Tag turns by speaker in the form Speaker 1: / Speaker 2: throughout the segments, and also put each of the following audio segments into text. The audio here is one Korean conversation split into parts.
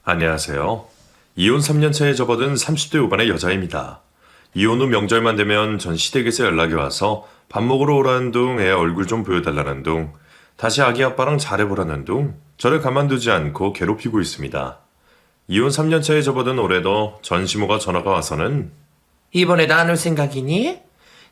Speaker 1: 안녕하세요. 이혼 3년차에 접어든 30대 후반의 여자입니다. 이혼 후 명절만 되면 전 시댁에서 연락이 와서 밥 먹으러 오라는 둥, 애 얼굴 좀 보여달라는 둥, 다시 아기 아빠랑 잘해보라는 둥, 저를 가만두지 않고 괴롭히고 있습니다. 이혼 3년차에 접어든 올해도 전 시모가 전화가 와서는
Speaker 2: 이번에도 안 올 생각이니?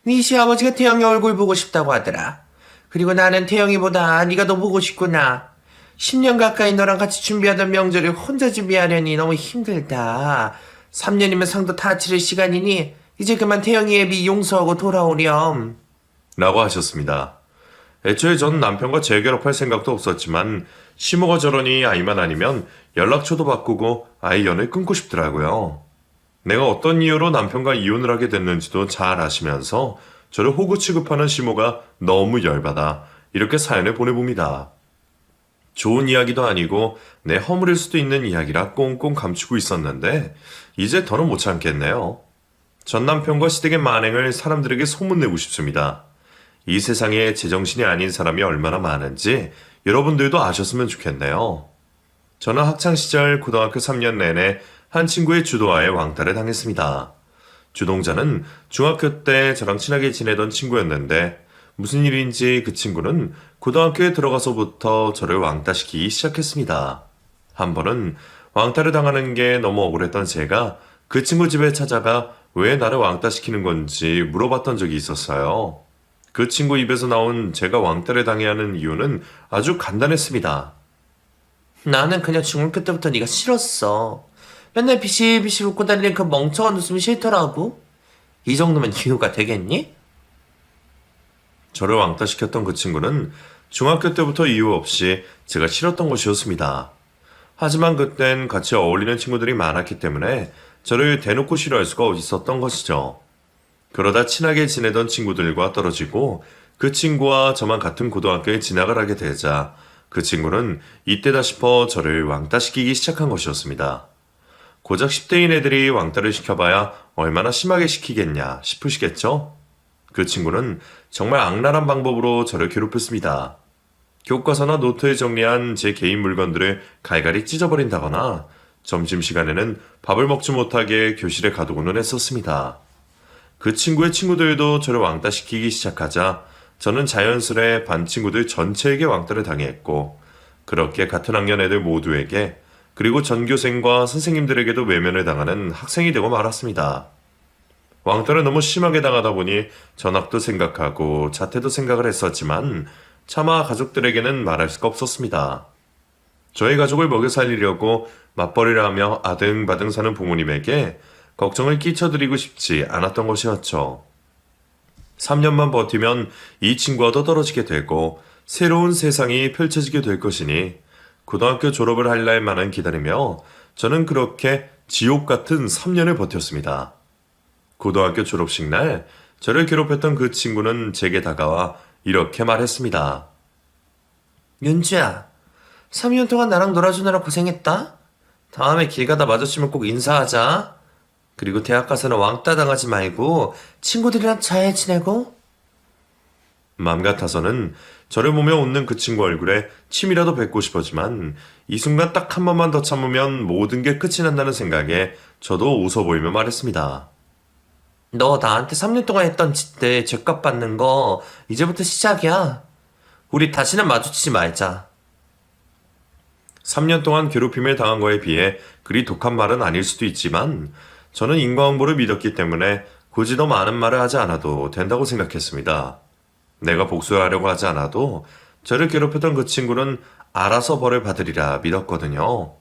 Speaker 2: 네 시아버지가 태영이 얼굴 보고 싶다고 하더라. 그리고 나는 태영이보다 네가 더 보고 싶구나. 10년 가까이 너랑 같이 준비하던 명절을 혼자 준비하려니 너무 힘들다. 3년이면 상도 다 치를 시간이니 이제 그만 태영이 애비 용서하고 돌아오렴.
Speaker 1: 라고 하셨습니다. 애초에 전 남편과 재결합할 생각도 없었지만 시모가 저러니 아이만 아니면 연락처도 바꾸고 아이 연을 끊고 싶더라고요. 내가 어떤 이유로 남편과 이혼을 하게 됐는지도 잘 아시면서 저를 호구 취급하는 시모가 너무 열받아 이렇게 사연을 보내봅니다. 좋은 이야기도 아니고 내 허물일 수도 있는 이야기라 꽁꽁 감추고 있었는데 이제 더는 못 참겠네요. 전 남편과 시댁의 만행을 사람들에게 소문내고 싶습니다. 이 세상에 제정신이 아닌 사람이 얼마나 많은지 여러분들도 아셨으면 좋겠네요. 저는 학창시절 고등학교 3년 내내 한 친구의 주도하에 왕따를 당했습니다. 주동자는 중학교 때 저랑 친하게 지내던 친구였는데 무슨 일인지 그 친구는 고등학교에 들어가서부터 저를 왕따시키기 시작했습니다. 한 번은 왕따를 당하는 게 너무 억울했던 제가 그 친구 집에 찾아가 왜 나를 왕따시키는 건지 물어봤던 적이 있었어요. 그 친구 입에서 나온 제가 왕따를 당해야 하는 이유는 아주 간단했습니다.
Speaker 2: 나는 그냥 중학교 때부터 네가 싫었어. 맨날 비실비실 웃고 다니는 그 멍청한 웃음이 싫더라고. 이 정도면 이유가 되겠니?
Speaker 1: 저를 왕따시켰던 그 친구는 중학교 때부터 이유 없이 제가 싫었던 것이었습니다. 하지만 그땐 같이 어울리는 친구들이 많았기 때문에 저를 대놓고 싫어할 수가 있었던 것이죠. 그러다 친하게 지내던 친구들과 떨어지고 그 친구와 저만 같은 고등학교에 진학을 하게 되자 그 친구는 이때다 싶어 저를 왕따시키기 시작한 것이었습니다. 고작 10대인 애들이 왕따를 시켜봐야 얼마나 심하게 시키겠냐 싶으시겠죠? 그 친구는 정말 악랄한 방법으로 저를 괴롭혔습니다. 교과서나 노트에 정리한 제 개인 물건들을 갈갈이 찢어버린다거나 점심시간에는 밥을 먹지 못하게 교실에 가두고는 했었습니다. 그 친구의 친구들도 저를 왕따시키기 시작하자 저는 자연스레 반 친구들 전체에게 왕따를 당했고 그렇게 같은 학년 애들 모두에게 그리고 전교생과 선생님들에게도 외면을 당하는 학생이 되고 말았습니다. 왕따를 너무 심하게 당하다 보니 전학도 생각하고 자퇴도 생각을 했었지만 차마 가족들에게는 말할 수가 없었습니다. 저희 가족을 먹여 살리려고 맞벌이를 하며 아등바등 사는 부모님에게 걱정을 끼쳐드리고 싶지 않았던 것이었죠. 3년만 버티면 이 친구와도 떨어지게 되고 새로운 세상이 펼쳐지게 될 것이니 고등학교 졸업을 할 날만은 기다리며 저는 그렇게 지옥 같은 3년을 버텼습니다. 고등학교 졸업식 날 저를 괴롭혔던 그 친구는 제게 다가와 이렇게 말했습니다.
Speaker 2: 윤주야, 3년 동안 나랑 놀아주느라 고생했다. 다음에 길 가다 마주치면 꼭 인사하자. 그리고 대학 가서는 왕따 당하지 말고 친구들이랑 잘 지내고.
Speaker 1: 맘 같아서는 저를 보며 웃는 그 친구 얼굴에 침이라도 뱉고 싶었지만 이 순간 딱 한 번만 더 참으면 모든 게 끝이 난다는 생각에 저도 웃어 보이며 말했습니다.
Speaker 2: 너 나한테 3년 동안 했던 짓들 죄값 받는 거 이제부터 시작이야. 우리 다시는 마주치지 말자.
Speaker 1: 3년 동안 괴롭힘을 당한 거에 비해 그리 독한 말은 아닐 수도 있지만 저는 인과응보를 믿었기 때문에 굳이 더 많은 말을 하지 않아도 된다고 생각했습니다. 내가 복수하려고 하지 않아도 저를 괴롭혔던 그 친구는 알아서 벌을 받으리라 믿었거든요.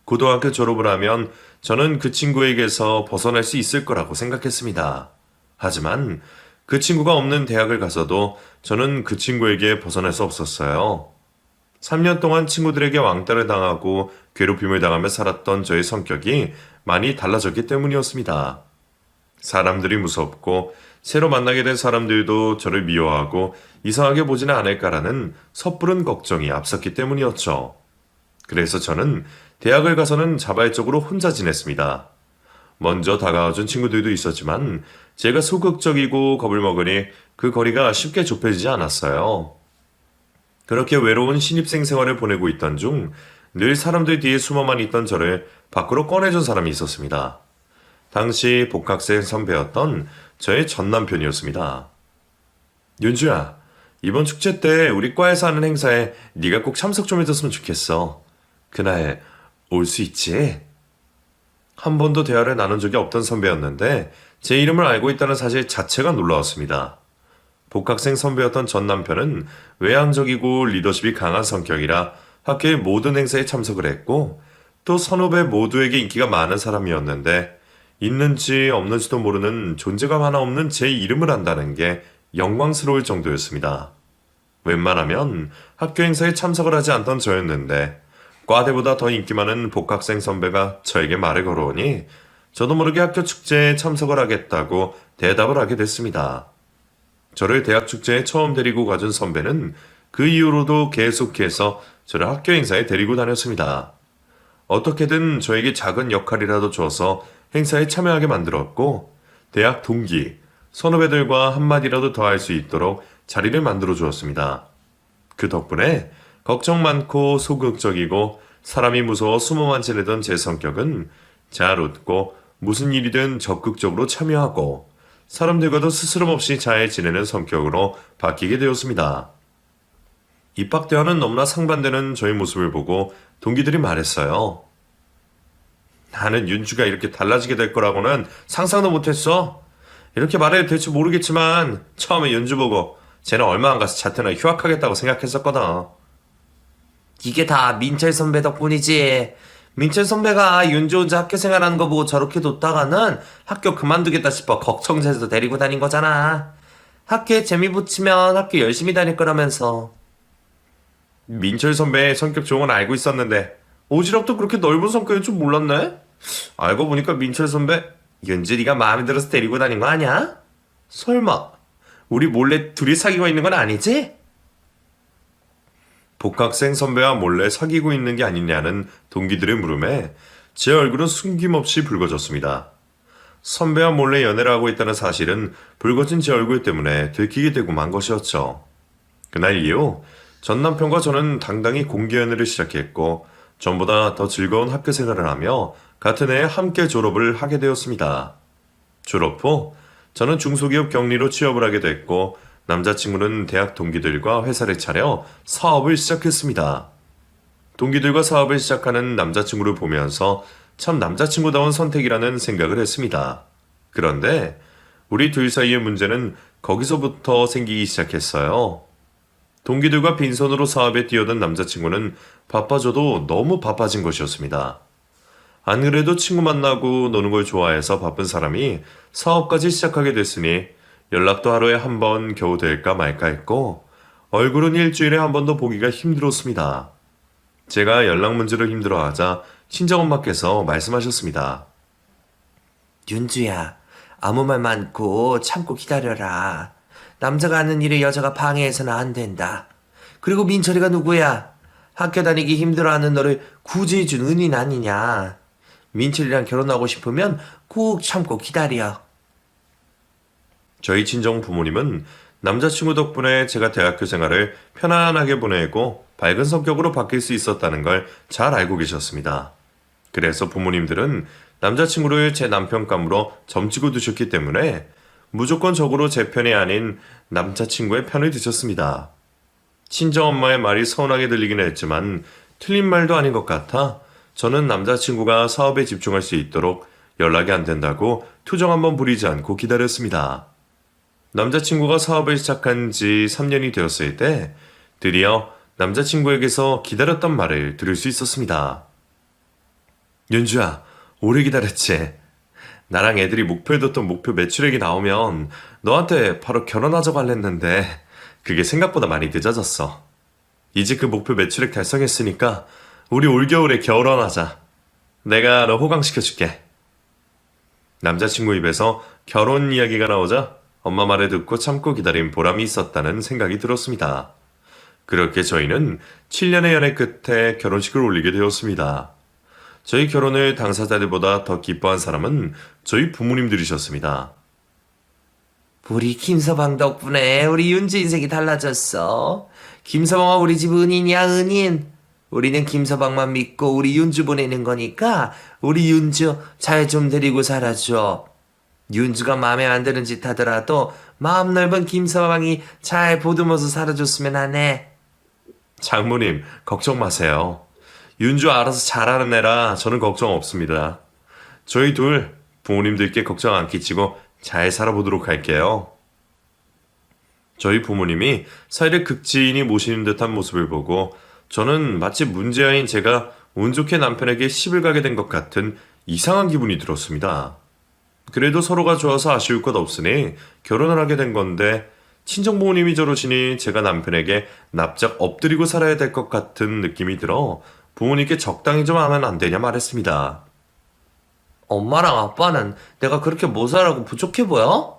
Speaker 1: 고등학교 졸업을 하면 저는 그 친구에게서 벗어날 수 있을 거라고 생각했습니다. 하지만 그 친구가 없는 대학을 가서도 저는 그 친구에게 벗어날 수 없었어요. 3년 동안 친구들에게 왕따를 당하고 괴롭힘을 당하며 살았던 저의 성격이 많이 달라졌기 때문이었습니다. 사람들이 무섭고 새로 만나게 된 사람들도 저를 미워하고 이상하게 보지는 않을까라는 섣부른 걱정이 앞섰기 때문이었죠. 그래서 저는 대학을 가서는 자발적으로 혼자 지냈습니다. 먼저 다가와준 친구들도 있었지만 제가 소극적이고 겁을 먹으니 그 거리가 쉽게 좁혀지지 않았어요. 그렇게 외로운 신입생 생활을 보내고 있던 중 늘 사람들 뒤에 숨어만 있던 저를 밖으로 꺼내준 사람이 있었습니다. 당시 복학생 선배였던 저의 전 남편이었습니다. 윤주야, 이번 축제 때 우리 과에서 하는 행사에 네가 꼭 참석 좀 해줬으면 좋겠어. 그날 올 수 있지? 한 번도 대화를 나눈 적이 없던 선배였는데 제 이름을 알고 있다는 사실 자체가 놀라웠습니다. 복학생 선배였던 전 남편은 외향적이고 리더십이 강한 성격이라 학교의 모든 행사에 참석을 했고 또 선후배 모두에게 인기가 많은 사람이었는데 있는지 없는지도 모르는 존재감 하나 없는 제 이름을 안다는 게 영광스러울 정도였습니다. 웬만하면 학교 행사에 참석을 하지 않던 저였는데 과대보다 더 인기 많은 복학생 선배가 저에게 말을 걸어오니 저도 모르게 학교 축제에 참석을 하겠다고 대답을 하게 됐습니다. 저를 대학 축제에 처음 데리고 가준 선배는 그 이후로도 계속해서 저를 학교 행사에 데리고 다녔습니다. 어떻게든 저에게 작은 역할이라도 줘서 행사에 참여하게 만들었고 대학 동기, 선후배들과 한마디라도 더 할 수 있도록 자리를 만들어 주었습니다. 그 덕분에 걱정 많고 소극적이고 사람이 무서워 숨어만 지내던 제 성격은 잘 웃고 무슨 일이든 적극적으로 참여하고 사람들과도 스스럼 없이 잘 지내는 성격으로 바뀌게 되었습니다. 입학대와는 너무나 상반되는 저의 모습을 보고 동기들이 말했어요. 나는 윤주가 이렇게 달라지게 될 거라고는 상상도 못했어. 이렇게 말해도 될지 모르겠지만 처음에 윤주 보고 쟤는 얼마 안 가서 자퇴나 휴학하겠다고 생각했었거든.
Speaker 2: 이게 다 민철 선배 덕분이지. 민철 선배가 윤주 혼자 학교 생활하는 거 보고 저렇게 뒀다가는 학교 그만두겠다 싶어 걱정돼서 데리고 다닌 거잖아. 학교에 재미 붙이면 학교 열심히 다닐 거라면서.
Speaker 1: 민철 선배의 성격 좋은 건 알고 있었는데 오지랖도 그렇게 넓은 성격인 줄 몰랐네? 알고 보니까 민철 선배 윤주리가 마음에 들어서 데리고 다닌 거 아니야? 설마 우리 몰래 둘이 사귀고 있는 건 아니지? 복학생 선배와 몰래 사귀고 있는 게 아니냐는 동기들의 물음에 제 얼굴은 숨김없이 붉어졌습니다. 선배와 몰래 연애를 하고 있다는 사실은 붉어진 제 얼굴 때문에 들키게 되고 만 것이었죠. 그날 이후 전 남편과 저는 당당히 공개 연애를 시작했고 전보다 더 즐거운 학교 생활을 하며 같은 해에 함께 졸업을 하게 되었습니다. 졸업 후 저는 중소기업 경리로 취업을 하게 됐고 남자친구는 대학 동기들과 회사를 차려 사업을 시작했습니다. 동기들과 사업을 시작하는 남자친구를 보면서 참 남자친구다운 선택이라는 생각을 했습니다. 그런데 우리 둘 사이의 문제는 거기서부터 생기기 시작했어요. 동기들과 빈손으로 사업에 뛰어든 남자친구는 바빠져도 너무 바빠진 것이었습니다. 안 그래도 친구 만나고 노는 걸 좋아해서 바쁜 사람이 사업까지 시작하게 됐으니 연락도 하루에 한 번 겨우 될까 말까 했고 얼굴은 일주일에 한 번도 보기가 힘들었습니다. 제가 연락 문제로 힘들어하자 친정엄마께서 말씀하셨습니다.
Speaker 2: 윤주야, 아무 말 많고 참고 기다려라. 남자가 하는 일을 여자가 방해해서는 안 된다. 그리고 민철이가 누구야? 학교 다니기 힘들어하는 너를 구제해준 은인 아니냐. 민철이랑 결혼하고 싶으면 꼭 참고 기다려.
Speaker 1: 저희 친정 부모님은 남자친구 덕분에 제가 대학교 생활을 편안하게 보내고 밝은 성격으로 바뀔 수 있었다는 걸 잘 알고 계셨습니다. 그래서 부모님들은 남자친구를 제 남편감으로 점치고 두셨기 때문에 무조건적으로 제 편이 아닌 남자친구의 편을 드셨습니다. 친정엄마의 말이 서운하게 들리긴 했지만 틀린 말도 아닌 것 같아 저는 남자친구가 사업에 집중할 수 있도록 연락이 안 된다고 투정 한번 부리지 않고 기다렸습니다. 남자친구가 사업을 시작한 지 3년이 되었을 때 드디어 남자친구에게서 기다렸던 말을 들을 수 있었습니다. 윤주야, 오래 기다렸지? 나랑 애들이 목표해뒀던 목표 매출액이 나오면 너한테 바로 결혼하자고 할랬는데 그게 생각보다 많이 늦어졌어. 이제 그 목표 매출액 달성했으니까 우리 올겨울에 결혼하자. 내가 너 호강시켜줄게. 남자친구 입에서 결혼 이야기가 나오자 엄마 말을 듣고 참고 기다린 보람이 있었다는 생각이 들었습니다. 그렇게 저희는 7년의 연애 끝에 결혼식을 올리게 되었습니다. 저희 결혼을 당사자들보다 더 기뻐한 사람은 저희 부모님들이셨습니다.
Speaker 2: 우리 김서방 덕분에 우리 윤주 인생이 달라졌어. 김서방아 우리 집 은인이야, 은인. 우리는 김서방만 믿고 우리 윤주 보내는 거니까 우리 윤주 잘 좀 데리고 살아줘. 윤주가 마음에 안 드는 짓 하더라도 마음 넓은 김서방이 잘 보듬어서 살아줬으면 하네.
Speaker 1: 장모님, 걱정 마세요. 윤주 알아서 잘하는 애라 저는 걱정 없습니다. 저희 둘 부모님들께 걱정 안 끼치고 잘 살아보도록 할게요. 저희 부모님이 사이를 극진히 모시는 듯한 모습을 보고 저는 마치 문제아인 제가 운 좋게 남편에게 시집을 가게 된 것 같은 이상한 기분이 들었습니다. 그래도 서로가 좋아서 아쉬울 것 없으니 결혼을 하게 된 건데 친정 부모님이 저러시니 제가 남편에게 납작 엎드리고 살아야 될 것 같은 느낌이 들어 부모님께 적당히 좀 하면 안 되냐 말했습니다.
Speaker 2: 엄마랑 아빠는 내가 그렇게 모자라고 부족해 보여?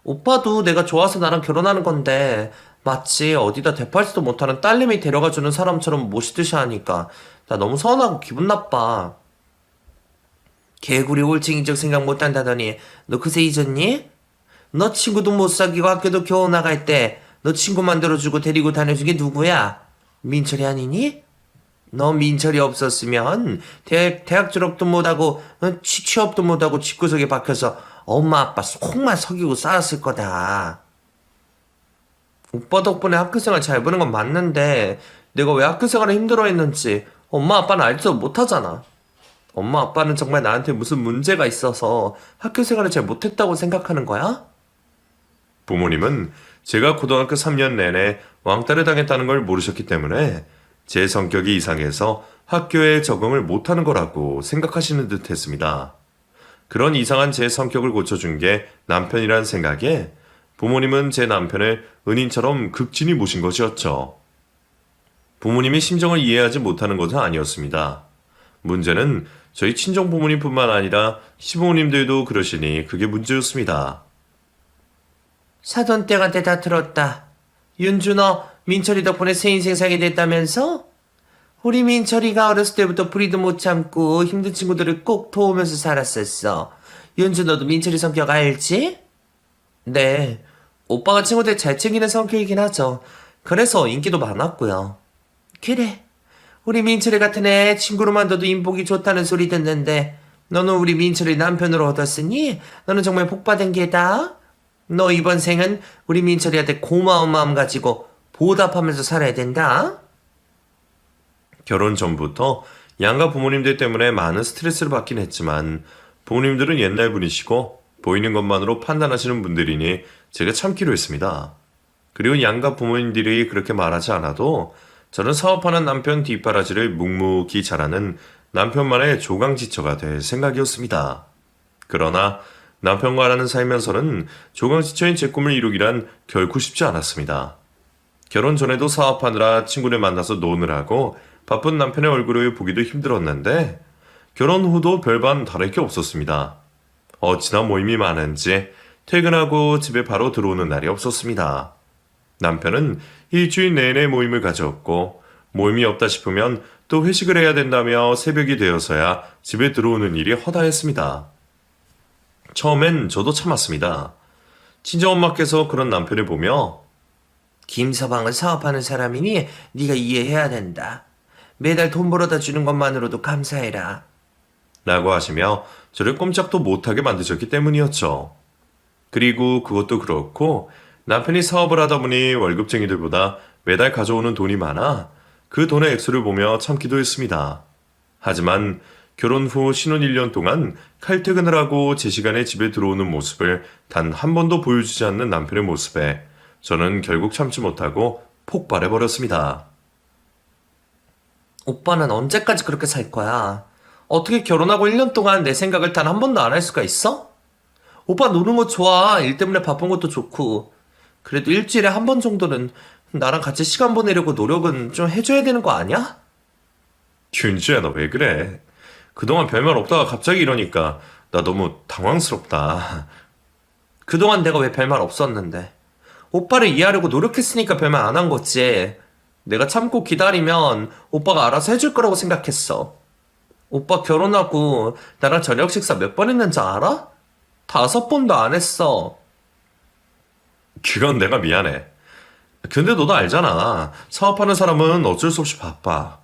Speaker 2: 오빠도 내가 좋아서 나랑 결혼하는 건데 마치 어디다 대팔지도 못하는 딸내미 데려가주는 사람처럼 모시듯이 하니까 나 너무 서운하고 기분 나빠. 개구리 올챙이적 생각 못한다더니 너 그새 잊었니? 너 친구도 못 사귀고 학교도 겨우 나갈 때 너 친구 만들어주고 데리고 다녀준 게 누구야? 민철이 아니니? 너 민철이 없었으면 대학 졸업도 못하고 취업도 못하고 집구석에 박혀서 엄마 아빠 속만 석이고 살았을 거다. 오빠 덕분에 학교생활 잘 보는 건 맞는데 내가 왜 학교생활을 힘들어했는지 엄마 아빠는 알지도 못하잖아. 엄마 아빠는 정말 나한테 무슨 문제가 있어서 학교생활을 잘 못했다고 생각하는 거야?
Speaker 1: 부모님은 제가 고등학교 3년 내내 왕따를 당했다는 걸 모르셨기 때문에 제 성격이 이상해서 학교에 적응을 못하는 거라고 생각하시는 듯 했습니다. 그런 이상한 제 성격을 고쳐준 게 남편이란 생각에 부모님은 제 남편을 은인처럼 극진히 모신 것이었죠. 부모님이 심정을 이해하지 못하는 것은 아니었습니다. 문제는 저희 친정 부모님뿐만 아니라 시부모님들도 그러시니 그게 문제였습니다.
Speaker 2: 사돈댁한테 다 들었다. 윤주 너 민철이 덕분에 새 인생 살게 됐다면서? 우리 민철이가 어렸을 때부터 부리도 못 참고 힘든 친구들을 꼭 도우면서 살았었어. 윤주 너도 민철이 성격 알지? 네. 오빠가 친구들 잘 챙기는 성격이긴 하죠. 그래서 인기도 많았고요. 그래. 우리 민철이 같은 애 친구로만 둬도 인복이 좋다는 소리 듣는데 너는 우리 민철이 남편으로 얻었으니 너는 정말 복받은 게다. 너 이번 생은 우리 민철이한테 고마운 마음 가지고 보답하면서 살아야 된다.
Speaker 1: 결혼 전부터 양가 부모님들 때문에 많은 스트레스를 받긴 했지만 부모님들은 옛날 분이시고 보이는 것만으로 판단하시는 분들이니 제가 참기로 했습니다. 그리고 양가 부모님들이 그렇게 말하지 않아도 저는 사업하는 남편 뒷바라지를 묵묵히 잘하는 남편만의 조강지처가 될 생각이었습니다. 그러나 남편과라는 살면서는 조강지처인 제 꿈을 이루기란 결코 쉽지 않았습니다. 결혼 전에도 사업하느라 친구를 만나서 노느라고 바쁜 남편의 얼굴을 보기도 힘들었는데 결혼 후도 별반 다를 게 없었습니다. 어찌나 모임이 많은지 퇴근하고 집에 바로 들어오는 날이 없었습니다. 남편은 일주일 내내 모임을 가졌고 모임이 없다 싶으면 또 회식을 해야 된다며 새벽이 되어서야 집에 들어오는 일이 허다했습니다. 처음엔 저도 참았습니다. 친정엄마께서 그런 남편을 보며
Speaker 2: 김서방은 사업하는 사람이니 네가 이해해야 된다. 매달 돈 벌어다 주는 것만으로도 감사해라.
Speaker 1: 라고 하시며 저를 꼼짝도 못하게 만드셨기 때문이었죠. 그리고 그것도 그렇고 남편이 사업을 하다 보니 월급쟁이들보다 매달 가져오는 돈이 많아 그 돈의 액수를 보며 참기도 했습니다. 하지만 결혼 후 신혼 1년 동안 칼퇴근을 하고 제 시간에 집에 들어오는 모습을 단 한 번도 보여주지 않는 남편의 모습에 저는 결국 참지 못하고 폭발해버렸습니다.
Speaker 2: 오빠는 언제까지 그렇게 살 거야? 어떻게 결혼하고 1년 동안 내 생각을 단 한 번도 안 할 수가 있어? 오빠 노는 거 좋아. 일 때문에 바쁜 것도 좋고. 그래도 일주일에 한 번 정도는 나랑 같이 시간 보내려고 노력은 좀 해줘야 되는 거 아니야?
Speaker 1: 윤주야, 너 왜 그래? 그동안 별말 없다가 갑자기 이러니까 나 너무 당황스럽다.
Speaker 2: 그동안 내가 왜 별말 없었는데. 오빠를 이해하려고 노력했으니까 별말 안 한 거지. 내가 참고 기다리면 오빠가 알아서 해줄 거라고 생각했어. 오빠 결혼하고 나랑 저녁 식사 몇 번 했는지 알아? 5번도 안 했어.
Speaker 1: 그건 내가 미안해. 근데 너도 알잖아. 사업하는 사람은 어쩔 수 없이 바빠.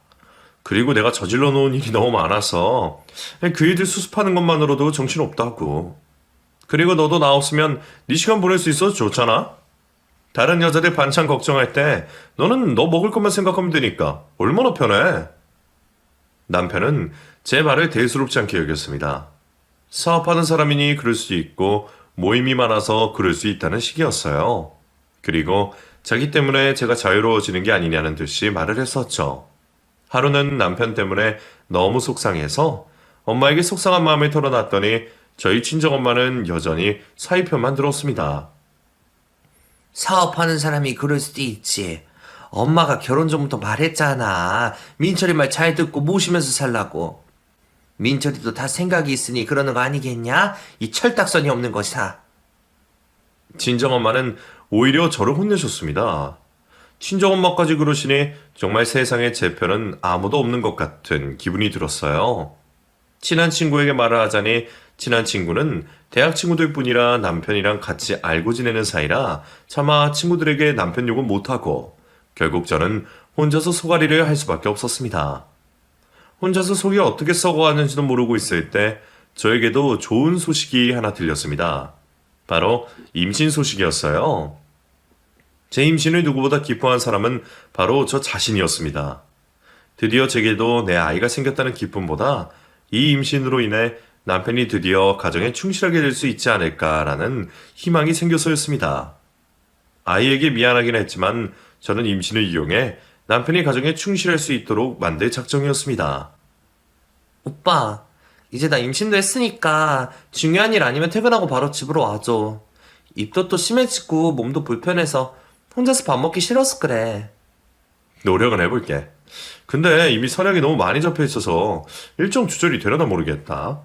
Speaker 1: 그리고 내가 저질러 놓은 일이 너무 많아서 그 일들 수습하는 것만으로도 정신없다고. 그리고 너도 나 없으면 네 시간 보낼 수 있어서 좋잖아. 다른 여자들 반찬 걱정할 때 너는 너 먹을 것만 생각하면 되니까 얼마나 편해. 남편은 제 말을 대수롭지 않게 여겼습니다. 사업하는 사람이니 그럴 수 있고 모임이 많아서 그럴 수 있다는 식이었어요. 그리고 자기 때문에 제가 자유로워지는 게 아니냐는 듯이 말을 했었죠. 하루는 남편 때문에 너무 속상해서 엄마에게 속상한 마음을 털어놨더니 저희 친정엄마는 여전히 사위편만 들었습니다.
Speaker 2: 사업하는 사람이 그럴 수도 있지. 엄마가 결혼 전부터 말했잖아. 민철이 말 잘 듣고 모시면서 살라고. 민철이도 다 생각이 있으니 그러는 거 아니겠냐? 이 철딱선이 없는 것이다.
Speaker 1: 친정엄마는 오히려 저를 혼내셨습니다. 친정엄마까지 그러시니 정말 세상에 제 편은 아무도 없는 것 같은 기분이 들었어요. 친한 친구에게 말을 하자니 친한 친구는 대학 친구들 뿐이라 남편이랑 같이 알고 지내는 사이라 차마 친구들에게 남편 욕은 못하고 결국 저는 혼자서 소가리를 할 수밖에 없었습니다. 혼자서 속이 어떻게 썩어가는지도 모르고 있을 때 저에게도 좋은 소식이 하나 들렸습니다. 바로 임신 소식이었어요. 제 임신을 누구보다 기뻐한 사람은 바로 저 자신이었습니다. 드디어 제게도 내 아이가 생겼다는 기쁨보다 이 임신으로 인해 남편이 드디어 가정에 충실하게 될 수 있지 않을까라는 희망이 생겨서였습니다. 아이에게 미안하긴 했지만 저는 임신을 이용해 남편이 가정에 충실할 수 있도록 만들 작정이었습니다.
Speaker 2: 오빠, 이제 나 임신도 했으니까 중요한 일 아니면 퇴근하고 바로 집으로 와줘. 입도 또 심해지고 몸도 불편해서 혼자서 밥 먹기 싫어서 그래.
Speaker 1: 노력은 해볼게. 근데 이미 선약이 너무 많이 잡혀 있어서 일정 조절이 되려나 모르겠다.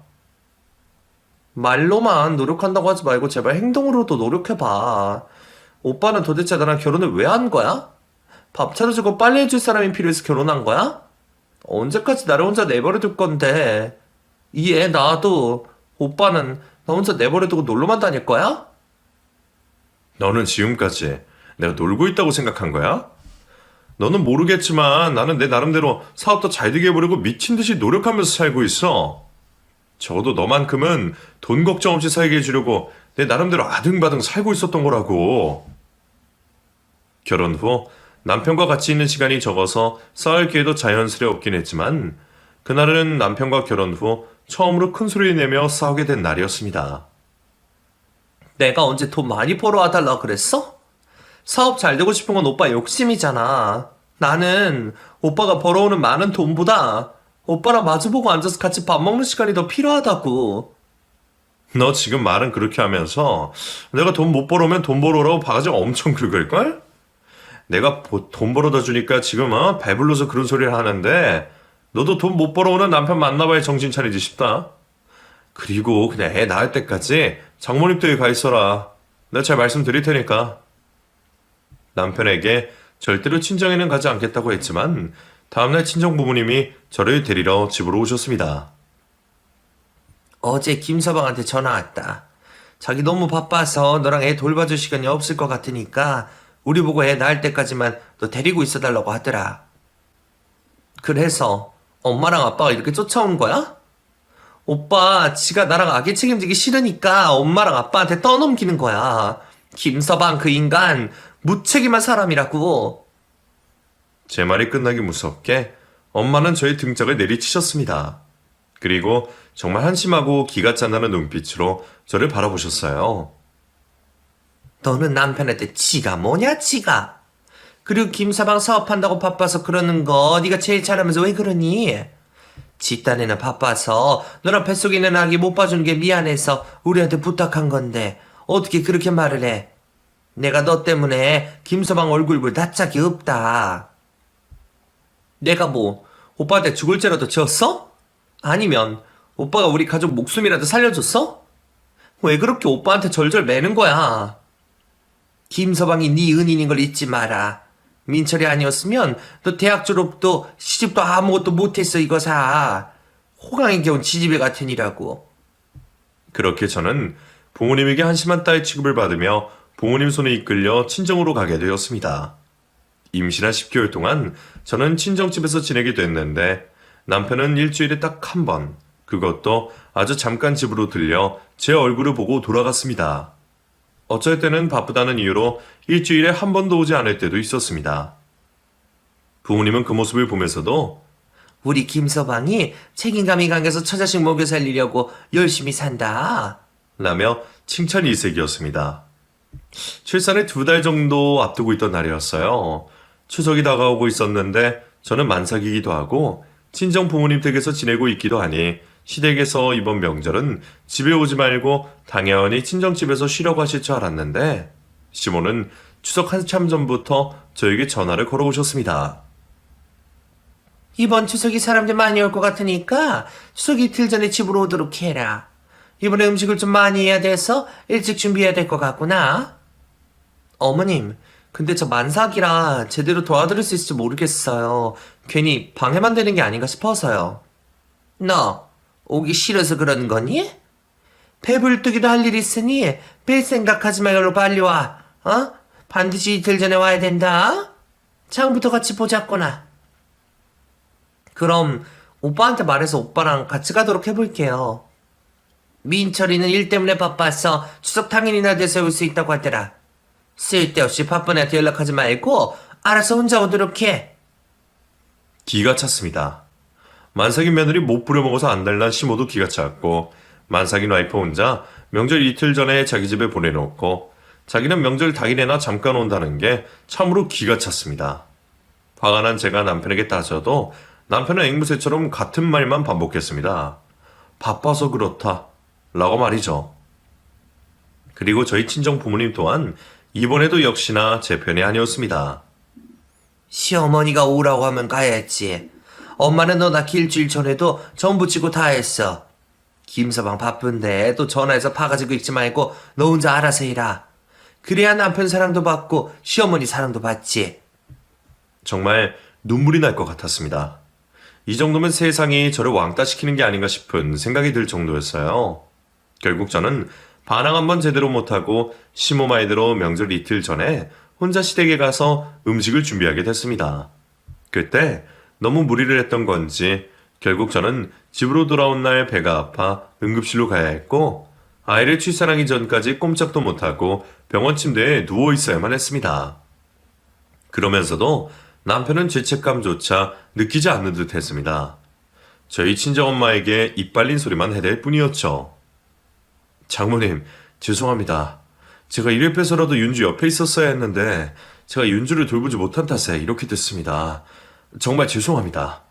Speaker 2: 말로만 노력한다고 하지 말고 제발 행동으로도 노력해봐. 오빠는 도대체 나랑 결혼을 왜 한 거야? 밥 차려주고 빨리 해줄 사람이 필요해서 결혼한 거야? 언제까지 나를 혼자 내버려둘 건데? 이해 나도. 오빠는 나 혼자 내버려두고 놀러만 다닐 거야?
Speaker 1: 너는 지금까지 내가 놀고 있다고 생각한 거야? 너는 모르겠지만 나는 내 나름대로 사업도 잘 되게 해보려고 미친 듯이 노력하면서 살고 있어. 적어도 너만큼은 돈 걱정 없이 살게 해주려고 내 나름대로 아등바등 살고 있었던 거라고. 결혼 후 남편과 같이 있는 시간이 적어서 싸울 기회도 자연스레 없긴 했지만 그날은 남편과 결혼 후 처음으로 큰 소리를 내며 싸우게 된 날이었습니다.
Speaker 2: 내가 언제 돈 많이 벌어와달라 그랬어? 사업 잘 되고 싶은 건 오빠 욕심이잖아. 나는 오빠가 벌어오는 많은 돈보다 오빠랑 마주보고 앉아서 같이 밥 먹는 시간이 더 필요하다고.
Speaker 1: 너 지금 말은 그렇게 하면서 내가 돈 못 벌어오면 돈 벌어오라고 바가지 엄청 긁을걸? 내가 돈 벌어다 주니까 지금 배불러서 그런 소리를 하는데 너도 돈 못 벌어오는 남편 만나봐야 정신 차리지 싶다. 그리고 그냥 애 낳을 때까지 장모님 댁에 가 있어라. 내가 잘 말씀드릴 테니까. 남편에게 절대로 친정에는 가지 않겠다고 했지만 다음날 친정 부모님이 저를 데리러 집으로 오셨습니다.
Speaker 2: 어제 김서방한테 전화 왔다. 자기 너무 바빠서 너랑 애 돌봐줄 시간이 없을 것 같으니까 우리 보고 애 낳을 때까지만 너 데리고 있어달라고 하더라. 그래서 엄마랑 아빠가 이렇게 쫓아온 거야? 오빠, 지가 나랑 아기 책임지기 싫으니까 엄마랑 아빠한테 떠넘기는 거야. 김서방 그 인간 무책임한 사람이라고.
Speaker 1: 제 말이 끝나기 무섭게 엄마는 저의 등짝을 내리치셨습니다. 그리고 정말 한심하고 기가 찬다는 눈빛으로 저를 바라보셨어요.
Speaker 2: 너는 남편한테 지가 뭐냐 지가. 그리고 김서방 사업한다고 바빠서 그러는 거 네가 제일 잘하면서 왜 그러니? 지 딴에는 바빠서 너랑 뱃속에 있는 아기 못 봐주는 게 미안해서 우리한테 부탁한 건데 어떻게 그렇게 말을 해? 내가 너 때문에 김서방 얼굴 볼 낯짝이 없다. 내가 뭐 오빠한테 죽을 죄라도 지었어? 아니면 오빠가 우리 가족 목숨이라도 살려줬어? 왜 그렇게 오빠한테 절절 매는 거야? 김서방이 네 은인인 걸 잊지 마라. 민철이 아니었으면 너 대학 졸업도 시집도 아무것도 못했어 이거사. 호강에 겨운 지지배 같은 이라고.
Speaker 1: 그렇게 저는 부모님에게 한심한 딸 취급을 받으며 부모님 손에 이끌려 친정으로 가게 되었습니다. 임신한 10개월 동안 저는 친정집에서 지내게 됐는데 남편은 일주일에 딱 한 번, 그것도 아주 잠깐 집으로 들려 제 얼굴을 보고 돌아갔습니다. 어쩔 때는 바쁘다는 이유로 일주일에 한 번도 오지 않을 때도 있었습니다. 부모님은 그 모습을 보면서도
Speaker 2: 우리 김서방이 책임감이 강해서 처자식 먹여 살리려고 열심히 산다.
Speaker 1: 라며 칭찬 일색이었습니다. 출산을 2달 정도 앞두고 있던 날이었어요. 추석이 다가오고 있었는데 저는 만삭이기도 하고 친정 부모님 댁에서 지내고 있기도 하니 시댁에서 이번 명절은 집에 오지 말고 당연히 친정집에서 쉬려고 하실 줄 알았는데 시모는 추석 한참 전부터 저에게 전화를 걸어오셨습니다.
Speaker 2: 이번 추석이 사람들 많이 올 것 같으니까 추석 이틀 전에 집으로 오도록 해라. 이번에 음식을 좀 많이 해야 돼서 일찍 준비해야 될 것 같구나. 어머님, 근데 저 만삭이라 제대로 도와드릴 수 있을지 모르겠어요. 괜히 방해만 되는 게 아닌가 싶어서요. 너 오기 싫어서 그런 거니? 배불뚝이도 할 일 있으니 뺄 생각하지 말고 빨리 와. 어? 반드시 이틀 전에 와야 된다. 장부터 같이 보자꾸나. 그럼 오빠한테 말해서 오빠랑 같이 가도록 해볼게요. 민철이는 일 때문에 바빠서 추석 당일이나 돼서 올 수 있다고 하더라. 쓸데없이 바쁜 애한테 연락하지 말고 알아서 혼자 오도록 해.
Speaker 1: 기가 찼습니다. 만삭인 며느리 못 부려먹어서 안달난 시모도 기가 찼고 만삭인 와이프 혼자 명절 이틀 전에 자기 집에 보내놓고 자기는 명절 당일에나 잠깐 온다는 게 참으로 기가 찼습니다. 화가 난 제가 남편에게 따져도 남편은 앵무새처럼 같은 말만 반복했습니다. 바빠서 그렇다 라고 말이죠. 그리고 저희 친정 부모님 또한 이번에도 역시나 제 편이 아니었습니다.
Speaker 2: 시어머니가 오라고 하면 가야지. 엄마는 너 낳기 일주일 전에도 전 부치고 다 했어. 김서방 바쁜데 또 전화해서 파가지고 있지 말고 너 혼자 알아서 해라. 그래야 남편 사랑도 받고 시어머니 사랑도 받지.
Speaker 1: 정말 눈물이 날 것 같았습니다. 이 정도면 세상이 저를 왕따시키는 게 아닌가 싶은 생각이 들 정도였어요. 결국 저는 반항 한번 제대로 못하고 시모 말대로 명절 이틀 전에 혼자 시댁에 가서 음식을 준비하게 됐습니다. 그때 너무 무리를 했던 건지 결국 저는 집으로 돌아온 날 배가 아파 응급실로 가야 했고 아이를 출산하기 전까지 꼼짝도 못하고 병원 침대에 누워 있어야만 했습니다. 그러면서도 남편은 죄책감조차 느끼지 않는 듯 했습니다. 저희 친정엄마에게 입 빨린 소리만 해댈 뿐이었죠. 장모님, 죄송합니다. 제가 이를 빼서라도 윤주 옆에 있었어야 했는데 제가 윤주를 돌보지 못한 탓에 이렇게 됐습니다. 정말 죄송합니다.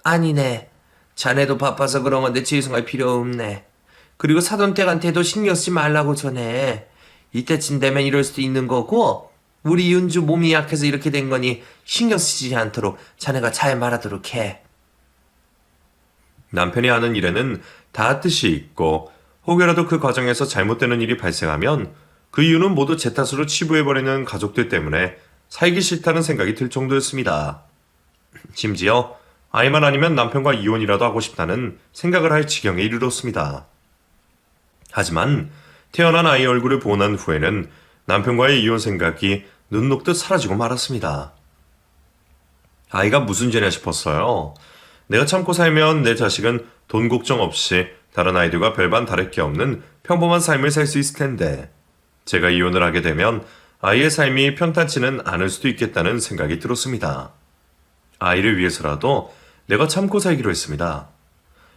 Speaker 2: 아니네. 자네도 바빠서 그런 건데 죄송할 필요 없네. 그리고 사돈댁한테도 신경 쓰지 말라고 전해. 이때쯤 되면 이럴 수도 있는 거고 우리 윤주 몸이 약해서 이렇게 된 거니 신경 쓰지 않도록 자네가 잘 말하도록 해.
Speaker 1: 남편이 하는 일에는 다 뜻이 있고 혹여라도 그 과정에서 잘못되는 일이 발생하면 그 이유는 모두 제 탓으로 치부해버리는 가족들 때문에 살기 싫다는 생각이 들 정도였습니다. 심지어 아이만 아니면 남편과 이혼이라도 하고 싶다는 생각을 할 지경에 이르렀습니다. 하지만 태어난 아이 얼굴을 보고 난 후에는 남편과의 이혼 생각이 눈 녹듯 사라지고 말았습니다. 아이가 무슨 죄냐 싶었어요. 내가 참고 살면 내 자식은 돈 걱정 없이 다른 아이들과 별반 다를 게 없는 평범한 삶을 살 수 있을 텐데 제가 이혼을 하게 되면 아이의 삶이 평탄치는 않을 수도 있겠다는 생각이 들었습니다. 아이를 위해서라도 내가 참고 살기로 했습니다.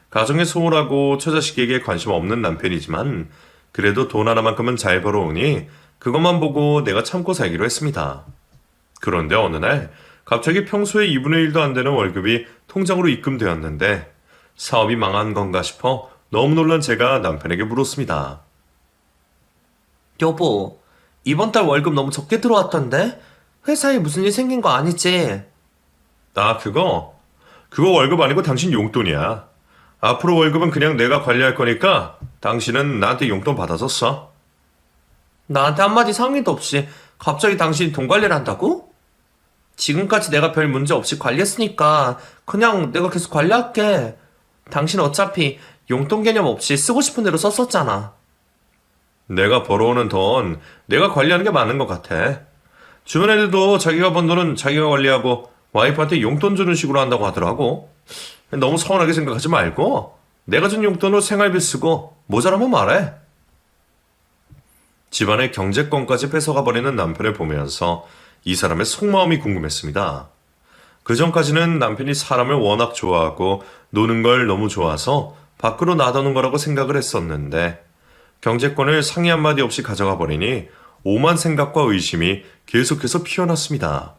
Speaker 1: 가정에 소홀하고 처자식에게 관심 없는 남편이지만 그래도 돈 하나만큼은 잘 벌어오니 그것만 보고 내가 참고 살기로 했습니다. 그런데 어느 날 갑자기 평소에 2분의 1도 안 되는 월급이 통장으로 입금되었는데 사업이 망한 건가 싶어 너무 놀란 제가 남편에게 물었습니다.
Speaker 2: 여보, 이번 달 월급 너무 적게 들어왔던데? 회사에 무슨 일 생긴 거 아니지?
Speaker 1: 아, 그거 월급 아니고 당신 용돈이야. 앞으로 월급은 그냥 내가 관리할 거니까 당신은 나한테 용돈 받아서 써.
Speaker 2: 나한테 한마디 상의도 없이 갑자기 당신이 돈 관리를 한다고? 지금까지 내가 별 문제 없이 관리했으니까 그냥 내가 계속 관리할게. 당신 어차피 용돈 개념 없이 쓰고 싶은 대로 썼었잖아.
Speaker 1: 내가 벌어오는 돈 내가 관리하는 게 맞는 것 같아. 주변 애들도 자기가 번 돈은 자기가 관리하고 와이프한테 용돈 주는 식으로 한다고 하더라고. 너무 서운하게 생각하지 말고 내가 준 용돈으로 생활비 쓰고 모자라면 말해. 집안의 경제권까지 뺏어가 버리는 남편을 보면서 이 사람의 속마음이 궁금했습니다. 그전까지는 남편이 사람을 워낙 좋아하고 노는 걸 너무 좋아서 밖으로 놔두는 거라고 생각을 했었는데 경제권을 상의 한마디 없이 가져가 버리니 오만 생각과 의심이 계속해서 피어났습니다.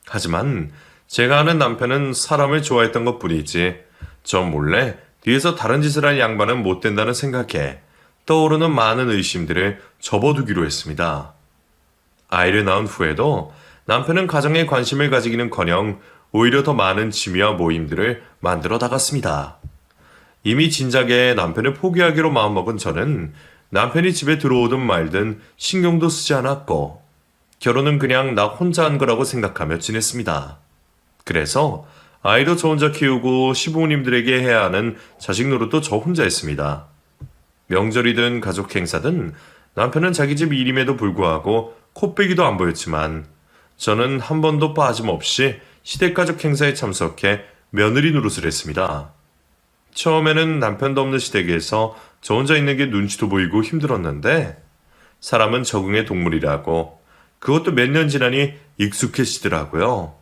Speaker 1: 하지만 제가 아는 남편은 사람을 좋아했던 것 뿐이지 저 몰래 뒤에서 다른 짓을 할 양반은 못 된다는 생각에 떠오르는 많은 의심들을 접어두기로 했습니다. 아이를 낳은 후에도 남편은 가정에 관심을 가지기는커녕 오히려 더 많은 취미와 모임들을 만들어 나갔습니다. 이미 진작에 남편을 포기하기로 마음먹은 저는 남편이 집에 들어오든 말든 신경도 쓰지 않았고 결혼은 그냥 나 혼자 한 거라고 생각하며 지냈습니다. 그래서 아이도 저 혼자 키우고 시부모님들에게 해야 하는 자식 노릇도 저 혼자 했습니다. 명절이든 가족 행사든 남편은 자기 집 일임에도 불구하고 코빼기도 안 보였지만 저는 한 번도 빠짐없이 시댁가족 행사에 참석해 며느리 노릇을 했습니다. 처음에는 남편도 없는 시댁에서 저 혼자 있는 게 눈치도 보이고 힘들었는데 사람은 적응의 동물이라고 그것도 몇 년 지나니 익숙해지더라고요.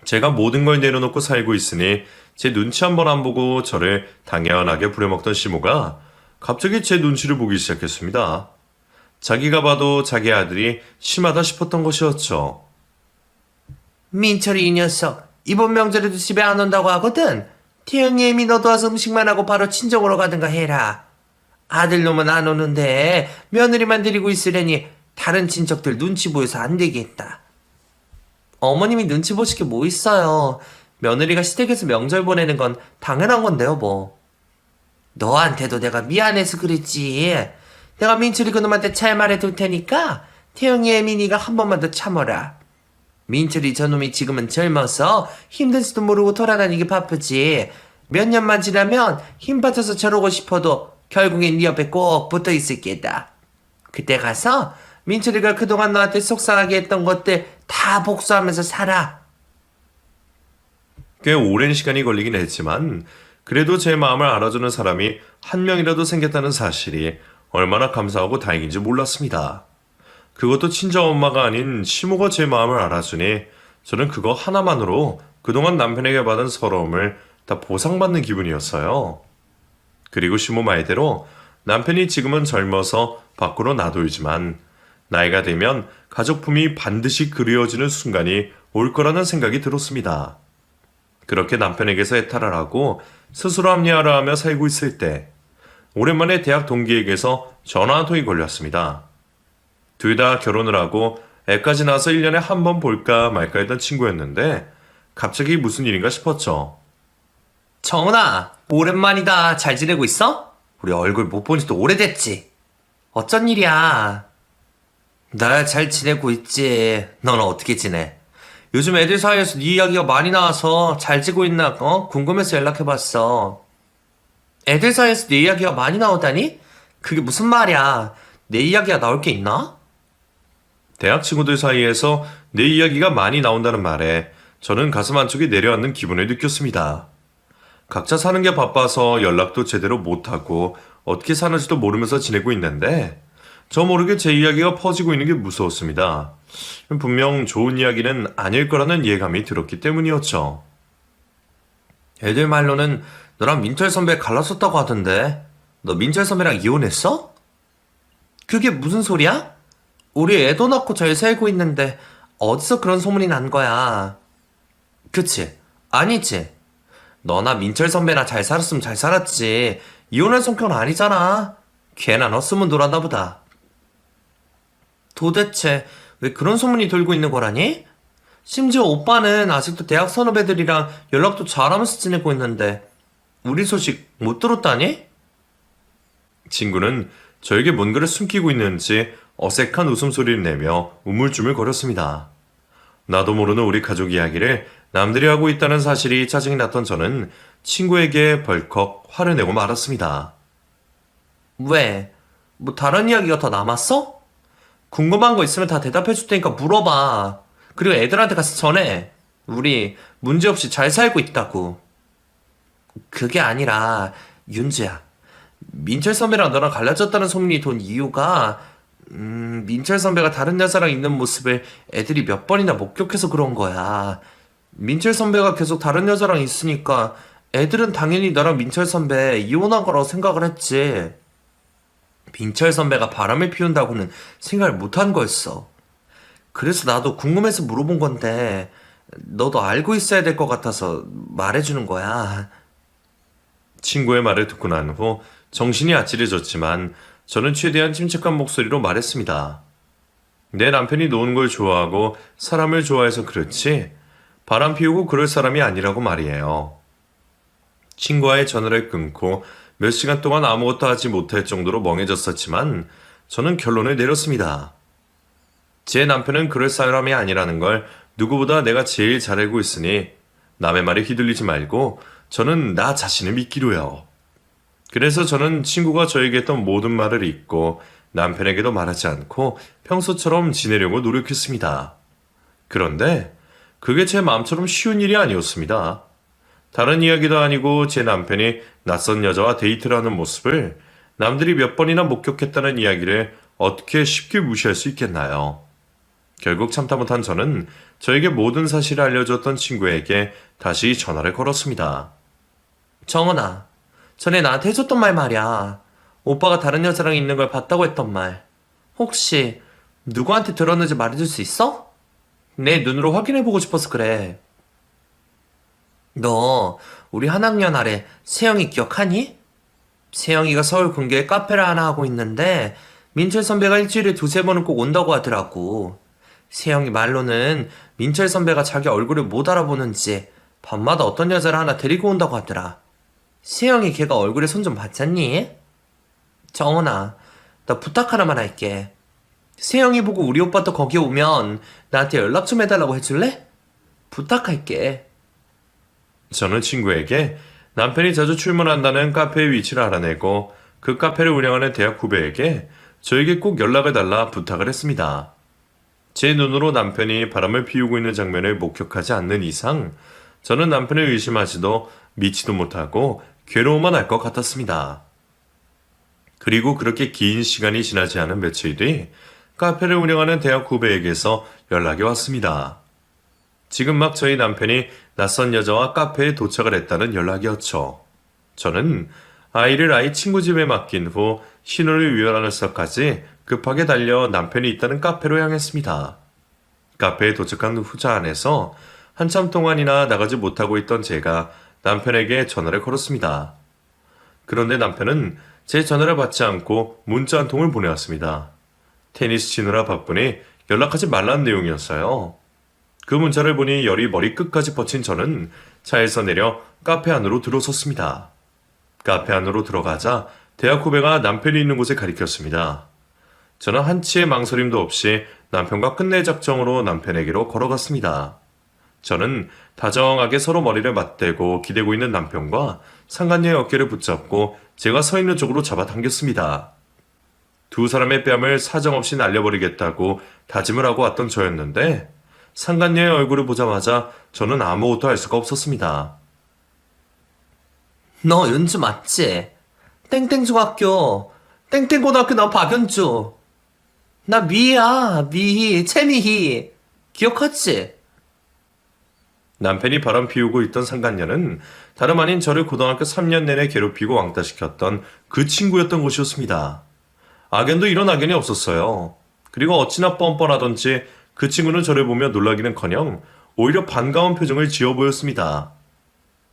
Speaker 1: 제가 모든 걸 내려놓고 살고 있으니 제 눈치 한 번 안 보고 저를 당연하게 부려먹던 시모가 갑자기 제 눈치를 보기 시작했습니다. 자기가 봐도 자기 아들이 심하다 싶었던 것이었죠.
Speaker 2: 민철이 이 녀석 이번 명절에도 집에 안 온다고 하거든. 태영이 애미 너도 와서 음식만 하고 바로 친정으로 가든가 해라. 아들놈은 안 오는데 며느리만 데리고 있으려니 다른 친척들 눈치 보여서 안 되겠다. 어머님이 눈치 보실 게 뭐 있어요. 며느리가 시댁에서 명절 보내는 건 당연한 건데요 뭐. 너한테도 내가 미안해서 그랬지. 내가 민철이 그놈한테 잘 말해둘 테니까 태영이 애미니가 한 번만 더 참아라. 민철이 저놈이 지금은 젊어서 힘든지도 모르고 돌아다니기 바쁘지. 몇 년만 지나면 힘 빠져서 저러고 싶어도 결국엔 네 옆에 꼭 붙어 있을 게다. 그때 가서 민철이가 그동안 너한테 속상하게 했던 것들 다 복수하면서 살아.
Speaker 1: 꽤 오랜 시간이 걸리긴 했지만 그래도 제 마음을 알아주는 사람이 한 명이라도 생겼다는 사실이 얼마나 감사하고 다행인지 몰랐습니다. 그것도 친정엄마가 아닌 시모가 제 마음을 알아주니 저는 그거 하나만으로 그동안 남편에게 받은 서러움을 다 보상받는 기분이었어요. 그리고 시모 말대로 남편이 지금은 젊어서 밖으로 놔두이지만 나이가 되면 가족품이 반드시 그리워지는 순간이 올 거라는 생각이 들었습니다. 그렇게 남편에게서 해탈을 하고 스스로 합리화를 하며 살고 있을 때 오랜만에 대학 동기에게서 전화 한 통이 걸렸습니다. 둘 다 결혼을 하고 애까지 낳아서 1년에 한 번 볼까 말까 했던 친구였는데 갑자기 무슨 일인가 싶었죠.
Speaker 2: 정은아, 오랜만이다. 잘 지내고 있어? 우리 얼굴 못 본 지도 오래됐지. 어쩐 일이야? 나 잘 지내고 있지. 너는 어떻게 지내? 요즘 애들 사이에서 네 이야기가 많이 나와서 잘 지고 있나 궁금해서 연락해봤어. 애들 사이에서 네 이야기가 많이 나오다니? 그게 무슨 말이야? 내 이야기가 나올 게 있나?
Speaker 1: 대학 친구들 사이에서 내 이야기가 많이 나온다는 말에 저는 가슴 한쪽이 내려앉는 기분을 느꼈습니다. 각자 사는 게 바빠서 연락도 제대로 못하고 어떻게 사는지도 모르면서 지내고 있는데 저 모르게 제 이야기가 퍼지고 있는 게 무서웠습니다. 분명 좋은 이야기는 아닐 거라는 예감이 들었기 때문이었죠.
Speaker 2: 애들 말로는 너랑 민철 선배 갈랐었다고 하던데 너 민철 선배랑 이혼했어? 그게 무슨 소리야? 우리 애도 낳고 잘 살고 있는데 어디서 그런 소문이 난 거야? 그치? 아니지? 너나 민철 선배나 잘 살았으면 잘 살았지. 이혼할 성격은 아니잖아. 걔나 너 쓰면 놀았나 보다. 도대체 왜 그런 소문이 돌고 있는 거라니? 심지어 오빠는 아직도 대학 선후배들이랑 연락도 잘하면서 지내고 있는데 우리 소식 못 들었다니?
Speaker 1: 친구는 저에게 뭔가를 숨기고 있는지 어색한 웃음소리를 내며 우물쭈물거렸습니다. 나도 모르는 우리 가족 이야기를 남들이 하고 있다는 사실이 짜증이 났던 저는 친구에게 벌컥 화를 내고 말았습니다.
Speaker 2: 왜? 뭐 다른 이야기가 더 남았어? 궁금한 거 있으면 다 대답해 줄 테니까 물어봐. 그리고 애들한테 가서 전해. 우리 문제없이 잘 살고 있다고. 그게 아니라 윤주야. 민철 선배랑 너랑 갈라졌다는 소문이 돈 이유가 민철 선배가 다른 여자랑 있는 모습을 애들이 몇 번이나 목격해서 그런 거야. 민철 선배가 계속 다른 여자랑 있으니까 애들은 당연히 너랑 민철 선배 이혼한 거라고 생각을 했지. 민철 선배가 바람을 피운다고는 생각을 못한 거였어. 그래서 나도 궁금해서 물어본 건데 너도 알고 있어야 될 것 같아서 말해주는 거야.
Speaker 1: 친구의 말을 듣고 난 후 정신이 아찔해졌지만 저는 최대한 침착한 목소리로 말했습니다. 내 남편이 노는 걸 좋아하고 사람을 좋아해서 그렇지 바람 피우고 그럴 사람이 아니라고 말이에요. 친구와의 전화를 끊고 몇 시간 동안 아무것도 하지 못할 정도로 멍해졌었지만 저는 결론을 내렸습니다. 제 남편은 그럴 사람이 아니라는 걸 누구보다 내가 제일 잘 알고 있으니 남의 말에 휘둘리지 말고 저는 나 자신을 믿기로요. 그래서 저는 친구가 저에게 했던 모든 말을 잊고 남편에게도 말하지 않고 평소처럼 지내려고 노력했습니다. 그런데 그게 제 마음처럼 쉬운 일이 아니었습니다. 다른 이야기도 아니고 제 남편이 낯선 여자와 데이트를 하는 모습을 남들이 몇 번이나 목격했다는 이야기를 어떻게 쉽게 무시할 수 있겠나요? 결국 참다 못한 저는 저에게 모든 사실을 알려줬던 친구에게 다시 전화를 걸었습니다.
Speaker 2: 정원아, 전에 나한테 해줬던 말 말이야. 오빠가 다른 여자랑 있는 걸 봤다고 했던 말. 혹시 누구한테 들었는지 말해줄 수 있어? 내 눈으로 확인해보고 싶어서 그래. 너 우리 한 학년 아래 세영이 기억하니? 세영이가 서울 근교에 카페를 하나 하고 있는데 민철 선배가 일주일에 두세 번은 꼭 온다고 하더라고. 세영이 말로는 민철 선배가 자기 얼굴을 못 알아보는지 밤마다 어떤 여자를 하나 데리고 온다고 하더라. 세영이 걔가 얼굴에 손 좀 봤잖니? 정원아, 나 부탁 하나만 할게. 세영이 보고 우리 오빠 또 거기 오면 나한테 연락 좀 해달라고 해줄래? 부탁할게.
Speaker 1: 저는 친구에게 남편이 자주 출근한다는 카페의 위치를 알아내고 그 카페를 운영하는 대학 후배에게 저에게 꼭 연락을 달라 부탁을 했습니다. 제 눈으로 남편이 바람을 피우고 있는 장면을 목격하지 않는 이상 저는 남편을 의심하지도 믿지도 못하고 괴로워만 할 것 같았습니다. 그리고 그렇게 긴 시간이 지나지 않은 며칠 뒤 카페를 운영하는 대학 후배에게서 연락이 왔습니다. 지금 막 저희 남편이 낯선 여자와 카페에 도착을 했다는 연락이었죠. 저는 아이를 아이 친구 집에 맡긴 후 신호를 위반할 수까지 급하게 달려 남편이 있다는 카페로 향했습니다. 카페에 도착한 후자 안에서 한참 동안이나 나가지 못하고 있던 제가 남편에게 전화를 걸었습니다. 그런데 남편은 제 전화를 받지 않고 문자 한 통을 보내왔습니다. 테니스 치느라 바쁘니 연락하지 말라는 내용이었어요. 그 문자를 보니 열이 머리끝까지 뻗친 저는 차에서 내려 카페 안으로 들어섰습니다. 카페 안으로 들어가자 대학 후배가 남편이 있는 곳에 가리켰습니다. 저는 한치의 망설임도 없이 남편과 끝낼 작정으로 남편에게로 걸어갔습니다. 저는 다정하게 서로 머리를 맞대고 기대고 있는 남편과 상간녀의 어깨를 붙잡고 제가 서 있는 쪽으로 잡아당겼습니다. 두 사람의 뺨을 사정없이 날려버리겠다고 다짐을 하고 왔던 저였는데 상간녀의 얼굴을 보자마자 저는 아무것도 할 수가 없었습니다.
Speaker 2: 너 윤주 맞지? 땡땡중학교, 땡땡고등학교 나 박연주. 나 미희야, 미희, 채미희. 기억하지?
Speaker 1: 남편이 바람 피우고 있던 상간녀는 다름 아닌 저를 고등학교 3년 내내 괴롭히고 왕따시켰던 그 친구였던 것이었습니다. 악연도 이런 악연이 없었어요. 그리고 어찌나 뻔뻔하던지 그 친구는 저를 보며 놀라기는커녕 오히려 반가운 표정을 지어 보였습니다.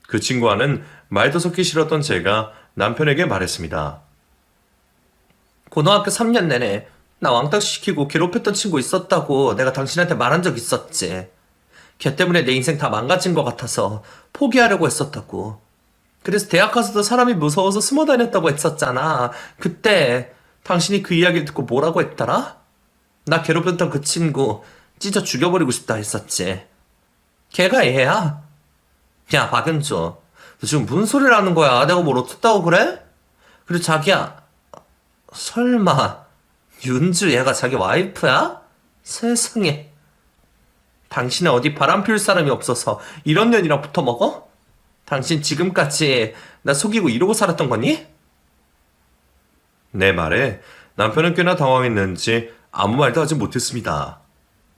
Speaker 1: 그 친구와는 말도 섞기 싫었던 제가 남편에게 말했습니다.
Speaker 2: 고등학교 3년 내내 나 왕따시키고 괴롭혔던 친구 있었다고 내가 당신한테 말한 적 있었지. 걔 때문에 내 인생 다 망가진 것 같아서 포기하려고 했었다고. 그래서 대학 가서도 사람이 무서워서 숨어 다녔다고 했었잖아. 그때 당신이 그 이야기를 듣고 뭐라고 했더라? 나 괴롭혔던 그 친구 찢어 죽여버리고 싶다 했었지. 걔가 얘야? 야, 박연주, 너 지금 무슨 소리를 하는 거야? 내가 뭘 어떻다고 그래? 그리고 자기야, 설마 윤주 얘가 자기 와이프야? 세상에. 당신은 어디 바람 피울 사람이 없어서 이런 년이랑 붙어먹어? 당신 지금까지 나 속이고 이러고 살았던 거니?
Speaker 1: 내 말에 남편은 꽤나 당황했는지 아무 말도 하지 못했습니다.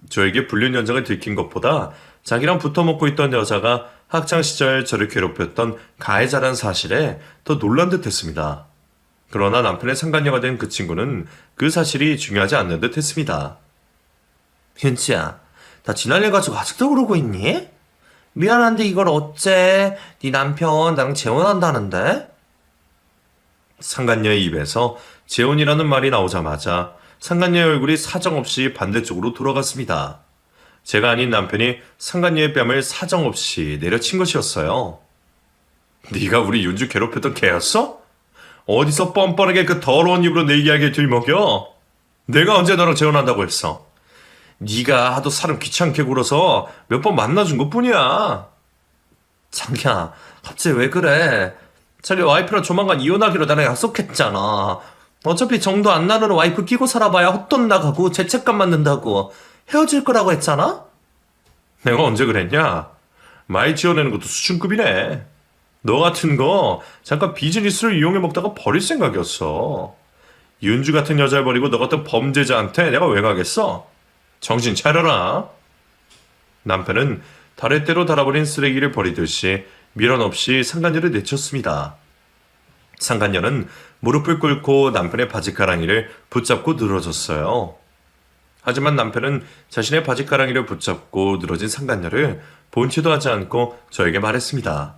Speaker 1: 저에게 불륜 현장을 들킨 것보다 자기랑 붙어먹고 있던 여자가 학창시절 저를 괴롭혔던 가해자란 사실에 더 놀란 듯 했습니다. 그러나 남편의 상간녀가 된 그 친구는 그 사실이 중요하지 않는 듯 했습니다.
Speaker 2: 윤지야, 나 지난 일 가지고 아직도 그러고 있니? 미안한데 이걸 어째? 네 남편 나랑 재혼한다는데?
Speaker 1: 상간녀의 입에서 재혼이라는 말이 나오자마자 상간녀의 얼굴이 사정없이 반대쪽으로 돌아갔습니다. 제가 아닌 남편이 상간녀의 뺨을 사정없이 내려친 것이었어요. 네가 우리 윤주 괴롭혔던 걔였어? 어디서 뻔뻔하게 그 더러운 입으로 내 이야기에 들먹여? 내가 언제 너랑 재혼한다고 했어? 네가 하도 사람 귀찮게 굴어서 몇 번 만나준 것뿐이야.
Speaker 2: 자기야, 갑자기 왜 그래? 자기 와이프랑 조만간 이혼하기로 나랑 약속했잖아. 어차피 정도 안 나누는 와이프 끼고 살아봐야 헛돈 나가고 죄책감 받는다고 헤어질 거라고 했잖아?
Speaker 1: 내가 언제 그랬냐? 많이 지어내는 것도 수준급이네. 너 같은 거 잠깐 비즈니스를 이용해 먹다가 버릴 생각이었어. 윤주 같은 여자를 버리고 너 같은 범죄자한테 내가 왜 가겠어? 정신 차려라. 남편은 다랫대로 달아버린 쓰레기를 버리듯이 미련 없이 상간녀를 내쳤습니다. 상간녀는 무릎을 꿇고 남편의 바지가랑이를 붙잡고 늘어졌어요. 하지만 남편은 자신의 바지가랑이를 붙잡고 늘어진 상간녀를 본체도 하지 않고 저에게 말했습니다.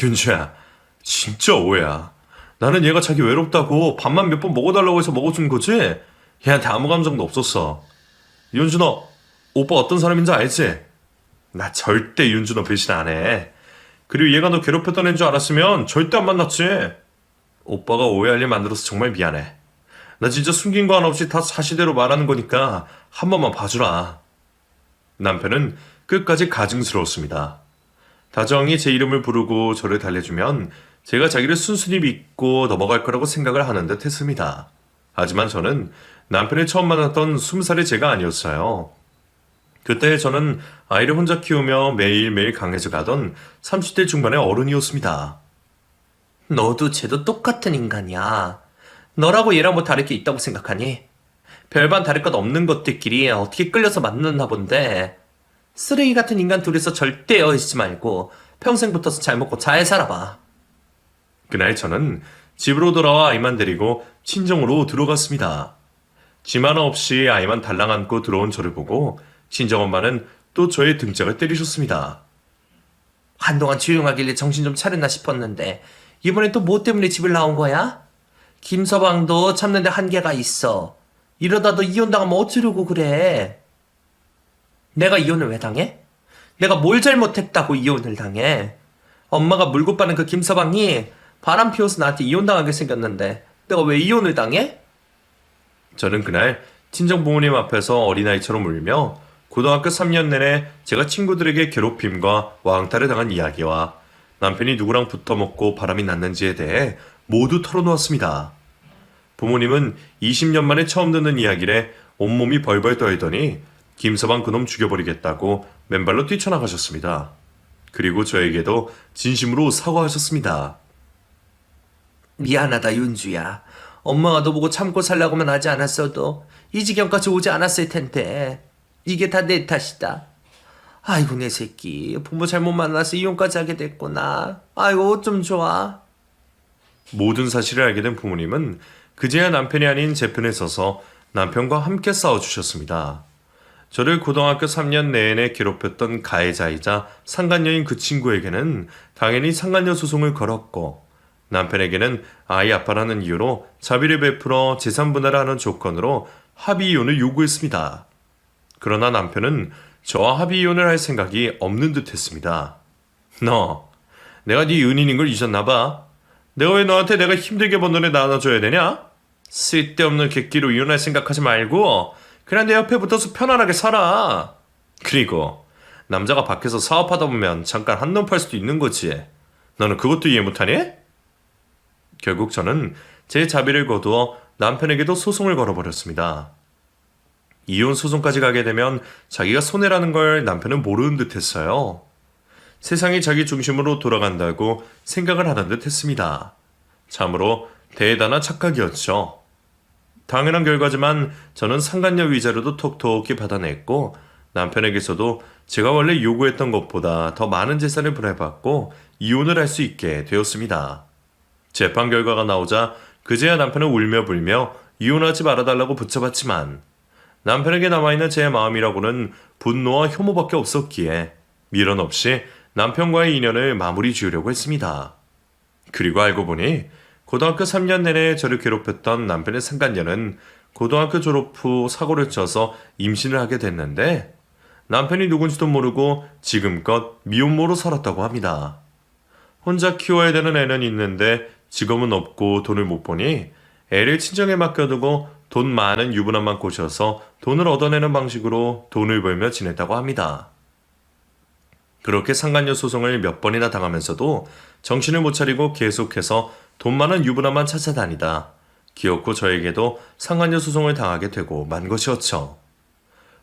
Speaker 1: 윤주야, 진짜 오해야. 나는 얘가 자기 외롭다고 밥만 몇 번 먹어달라고 해서 먹어준 거지? 얘한테 아무 감정도 없었어. 윤주 너 오빠 어떤 사람인지 알지? 나 절대 윤주 너 배신 안 해. 그리고 얘가 너 괴롭혔던 애인 줄 알았으면 절대 안 만났지. 오빠가 오해할 일 만들어서 정말 미안해. 나 진짜 숨긴 거 하나 없이 다 사실대로 말하는 거니까 한 번만 봐주라. 남편은 끝까지 가증스러웠습니다. 다정히 제 이름을 부르고 저를 달래주면 제가 자기를 순순히 믿고 넘어갈 거라고 생각을 하는 듯 했습니다. 하지만 저는 남편을 처음 만났던 20살의 제가 아니었어요. 그때 저는 아이를 혼자 키우며 매일매일 강해져 가던 30대 중반의 어른이었습니다.
Speaker 2: 너도 쟤도 똑같은 인간이야. 너라고 얘랑 뭐 다를 게 있다고 생각하니? 별반 다를 것 없는 것들끼리 어떻게 끌려서 만났나 본데 쓰레기 같은 인간 둘이서 절대 헤어지지 말고 평생 붙어서 잘 먹고 잘 살아봐.
Speaker 1: 그날 저는 집으로 돌아와 아이만 데리고 친정으로 들어갔습니다. 짐 하나 없이 아이만 달랑 안고 들어온 저를 보고 친정엄마는 또 저의 등짝을 때리셨습니다.
Speaker 2: 한동안 조용하길래 정신 좀 차렸나 싶었는데 이번엔 또 뭐 때문에 집을 나온 거야? 김서방도 참는데 한계가 있어. 이러다 너 이혼당하면 어쩌려고 그래? 내가 이혼을 왜 당해? 내가 뭘 잘못했다고 이혼을 당해? 엄마가 물고 빠는 그 김서방이 바람 피워서 나한테 이혼당하게 생겼는데 내가 왜 이혼을 당해?
Speaker 1: 저는 그날 친정 부모님 앞에서 어린아이처럼 울며 고등학교 3년 내내 제가 친구들에게 괴롭힘과 왕따를 당한 이야기와 남편이 누구랑 붙어먹고 바람이 났는지에 대해 모두 털어놓았습니다. 부모님은 20년 만에 처음 듣는 이야기에 온몸이 벌벌 떨더니 김서방 그놈 죽여버리겠다고 맨발로 뛰쳐나가셨습니다. 그리고 저에게도 진심으로 사과하셨습니다.
Speaker 2: 미안하다 윤주야. 엄마가 너 보고 참고 살라고만 하지 않았어도 이 지경까지 오지 않았을 텐데 이게 다 내 탓이다. 아이고 내 새끼 부모 잘못 만나서 이혼까지 하게 됐구나. 아이고 어쩜 좋아.
Speaker 1: 모든 사실을 알게 된 부모님은 그제야 남편이 아닌 제 편에 서서 남편과 함께 싸워주셨습니다. 저를 고등학교 3년 내내 괴롭혔던 가해자이자 상간녀인 그 친구에게는 당연히 상간녀 소송을 걸었고 남편에게는 아이 아빠라는 이유로 자비를 베풀어 재산 분할을 하는 조건으로 합의 이혼을 요구했습니다. 그러나 남편은 저와 합의 이혼을 할 생각이 없는 듯 했습니다. 너, 내가 네 은인인 걸 잊었나 봐. 내가 왜 너한테 내가 힘들게 번 돈을 나눠줘야 되냐? 쓸데없는 객기로 이혼할 생각하지 말고 그냥 내 옆에 붙어서 편안하게 살아. 그리고 남자가 밖에서 사업하다 보면 잠깐 한눈 팔 수도 있는 거지. 너는 그것도 이해 못하니? 결국 저는 제 자비를 거두어 남편에게도 소송을 걸어버렸습니다. 이혼 소송까지 가게 되면 자기가 손해라는 걸 남편은 모르는 듯 했어요. 세상이 자기 중심으로 돌아간다고 생각을 하는 듯 했습니다. 참으로 대단한 착각이었죠. 당연한 결과지만 저는 상간녀 위자료도 톡톡히 받아냈고 남편에게서도 제가 원래 요구했던 것보다 더 많은 재산을 분할받고 이혼을 할 수 있게 되었습니다. 재판 결과가 나오자 그제야 남편은 울며 불며 이혼하지 말아달라고 붙잡았지만 남편에게 남아있는 제 마음이라고는 분노와 혐오밖에 없었기에 미련 없이 남편과의 인연을 마무리 지으려고 했습니다. 그리고 알고 보니 고등학교 3년 내내 저를 괴롭혔던 남편의 상간녀는 고등학교 졸업 후 사고를 쳐서 임신을 하게 됐는데 남편이 누군지도 모르고 지금껏 미혼모로 살았다고 합니다. 혼자 키워야 되는 애는 있는데 직업은 없고 돈을 못 버니 애를 친정에 맡겨두고 돈 많은 유부남만 꼬셔서 돈을 얻어내는 방식으로 돈을 벌며 지냈다고 합니다. 그렇게 상간녀 소송을 몇 번이나 당하면서도 정신을 못 차리고 계속해서 돈 많은 유부남만 찾아다니다 기어코 저에게도 상간녀 소송을 당하게 되고 만 것이었죠.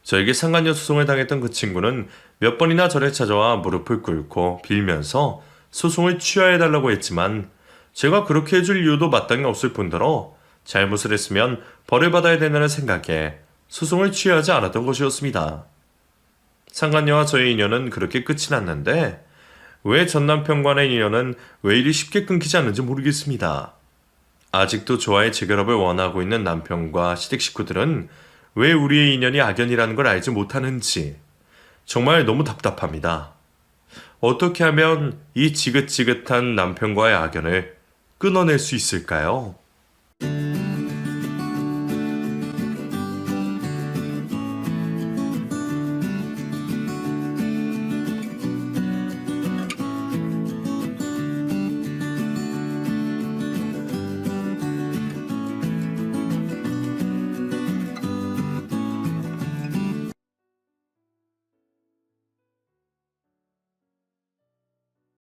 Speaker 1: 저에게 상간녀 소송을 당했던 그 친구는 몇 번이나 저를 찾아와 무릎을 꿇고 빌면서 소송을 취하해달라고 했지만 제가 그렇게 해줄 이유도 마땅히 없을 뿐더러 잘못을 했으면 벌을 받아야 된다는 생각에 소송을 취하지 않았던 것이었습니다. 상간녀와 저의 인연은 그렇게 끝이 났는데 왜 전남편과의 인연은 왜 이리 쉽게 끊기지 않는지 모르겠습니다. 아직도 저와의 재결합을 원하고 있는 남편과 시댁 식구들은 왜 우리의 인연이 악연이라는 걸 알지 못하는지 정말 너무 답답합니다. 어떻게 하면 이 지긋지긋한 남편과의 악연을 끊어낼 수 있을까요?